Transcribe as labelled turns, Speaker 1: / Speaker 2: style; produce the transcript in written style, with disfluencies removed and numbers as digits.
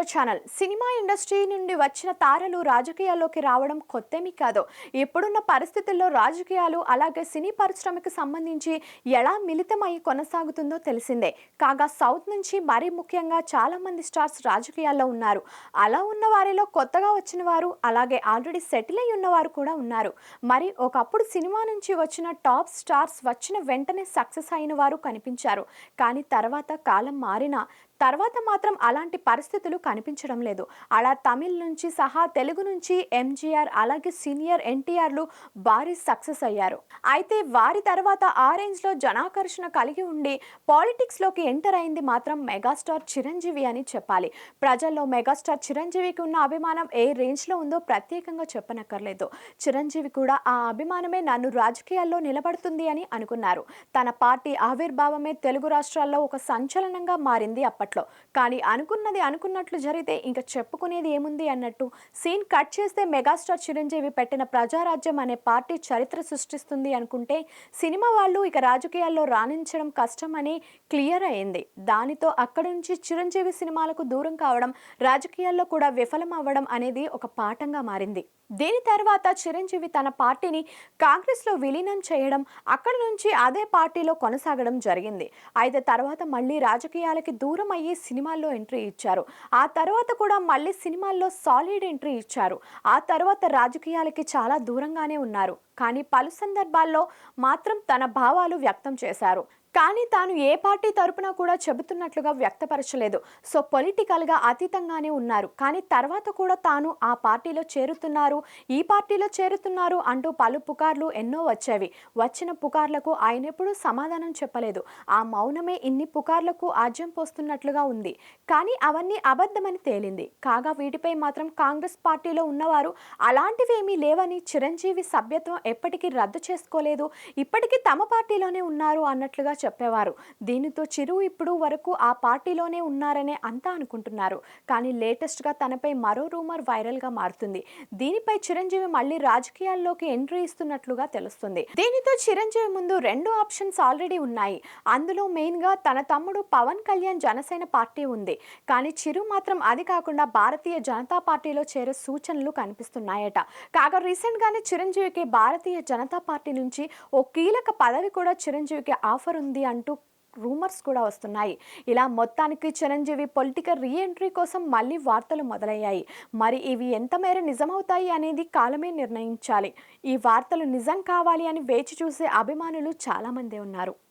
Speaker 1: Our channel. Cinema industry నుండి వచ్చిన తారలు రాజకీయాల్లోకి రావడం కొత్తేమీ కాదు. ఇప్పుడున్న పరిస్థితుల్లో రాజకీయాలు అలాగే సినీ పరిశ్రమకు సంబంధించి ఎలా మిళితమై కొనసాగుతుందో తెలిసిందే. కాగా సౌత్ నుంచి మరీ ముఖ్యంగా చాలా మంది స్టార్స్ రాజకీయాల్లో ఉన్నారు. అలా ఉన్న వారిలో కొత్తగా వచ్చిన వారు అలాగే ఆల్రెడీ సెటిల్ అయి ఉన్నవారు కూడా ఉన్నారు. మరి ఒకప్పుడు సినిమా నుంచి వచ్చిన టాప్ స్టార్స్ వచ్చిన వెంటనే సక్సెస్ అయిన వారు కనిపించారు. కానీ తర్వాత కాలం మారిన తర్వాత మాత్రం అలాంటి పరిస్థితులు కనిపించడం లేదు. అలా తమిళ్ నుంచి సహా తెలుగు నుంచి ఎంజీఆర్ అలాగే సీనియర్ ఎన్టీఆర్లు భారీ సక్సెస్ అయ్యారు. అయితే వారి తర్వాత ఆ రేంజ్లో జనాకర్షణ కలిగి ఉండి పాలిటిక్స్లోకి ఎంటర్ అయింది మాత్రం మెగాస్టార్ చిరంజీవి అని చెప్పాలి. ప్రజల్లో మెగాస్టార్ చిరంజీవికి ఉన్న అభిమానం ఏ రేంజ్లో ఉందో ప్రత్యేకంగా చెప్పనక్కర్లేదు. చిరంజీవి కూడా ఆ అభిమానమే నన్ను రాజకీయాల్లో నిలబడుతుంది అని అనుకున్నారు. తన పార్టీ ఆవిర్భావమే తెలుగు రాష్ట్రాల్లో ఒక సంచలనంగా మారింది అప్పట్లో. కానీ అనుకున్నది అనుకున్నట్లు జరిగితే ఇంకా చెప్పుకునేది ఏముంది అన్నట్టు సీన్ కట్ చేస్తే మెగాస్టార్ చిరంజీవి పెట్టిన ప్రజారాజ్యం అనే పార్టీ చరిత్ర సృష్టిస్తుంది అనుకుంటే సినిమా వాళ్ళు ఇక రాజకీయాల్లో రాణించడం కష్టమని క్లియర్ అయింది. దానితో అక్కడి నుంచి చిరంజీవి సినిమాలకు దూరం కావడం, రాజకీయాల్లో కూడా విఫలం అవ్వడం అనేది ఒక పాఠంగా మారింది. దీని తర్వాత చిరంజీవి తన పార్టీని కాంగ్రెస్లో విలీనం చేయడం, అక్కడి నుంచి అదే పార్టీలో కొనసాగడం జరిగింది. అయితే తర్వాత మళ్ళీ రాజకీయాలకి దూరం అయ్యి సినిమాల్లో ఎంట్రీ ఇచ్చారు. ఆ తర్వాత కూడా మళ్ళీ సినిమాల్లో సాలిడ్ ఎంట్రీ ఇచ్చారు. ఆ తర్వాత రాజకీయాలకి చాలా దూరంగానే ఉన్నారు. కానీ పలు సందర్భాల్లో మాత్రం తన భావాలు వ్యక్తం చేశారు. కానీ తాను ఏ పార్టీ తరపున కూడా చెబుతున్నట్లుగా వ్యక్తపరచలేదు. సో పొలిటికల్గా అతీతంగానే ఉన్నారు. కానీ తర్వాత కూడా తాను ఆ పార్టీలో చేరుతున్నారు, ఈ పార్టీలో చేరుతున్నారు అంటూ పలు పుకార్లు ఎన్నో వచ్చేవి. వచ్చిన పుకార్లకు ఆయన ఎప్పుడూ సమాధానం చెప్పలేదు. ఆ మౌనమే ఇన్ని పుకార్లకు ఆజ్యం పోస్తున్నట్లుగా ఉంది. కానీ అవన్నీ అబద్ధమని తేలింది. కాగా వీటిపై మాత్రం కాంగ్రెస్ పార్టీలో ఉన్నవారు అలాంటివేమీ లేవని, చిరంజీవి సభ్యత్వం ఎప్పటికీ రద్దు చేసుకోలేదు, ఇప్పటికీ తమ పార్టీలోనే ఉన్నారు అన్నట్లుగా చెప్పేవారు. దీనితో చిరు ఇప్పుడు వరకు ఆ పార్టీలోనే ఉన్నారనే అంతా అనుకుంటున్నారు. కానీ లేటెస్ట్ గా తనపై మరో రూమర్ వైరల్ గా మారుతుంది. దీనిపై చిరంజీవి మళ్ళీ రాజకీయాల్లోకి ఎంట్రీ ఇస్తున్నట్లుగా తెలుస్తుంది. దీనితో చిరంజీవి ముందు రెండు ఆప్షన్స్ ఆల్రెడీ ఉన్నాయి. అందులో మెయిన్ గా తన తమ్ముడు పవన్ కళ్యాణ్ జనసేన పార్టీ ఉంది. కానీ చిరు మాత్రం అది కాకుండా భారతీయ జనతా పార్టీలో చేరే సూచనలు కనిపిస్తున్నాయట. కాగా రీసెంట్ గానే చిరంజీవికి భారతీయ జనతా పార్టీ నుంచి ఓ కీలక పదవి కూడా చిరంజీవికి ఆఫర్ ఉంది అంటూ రూమర్స్ కూడా వస్తున్నాయి. ఇలా మొత్తానికి చిరంజీవి పొలిటికల్ రీఎంట్రీ కోసం మళ్ళీ వార్తలు మొదలయ్యాయి. మరి ఇవి ఎంత మేర నిజమవుతాయి అనేది కాలమే నిర్ణయించాలి. ఈ వార్తలు నిజం కావాలి అని వేచి చూసే అభిమానులు చాలా మంది ఉన్నారు.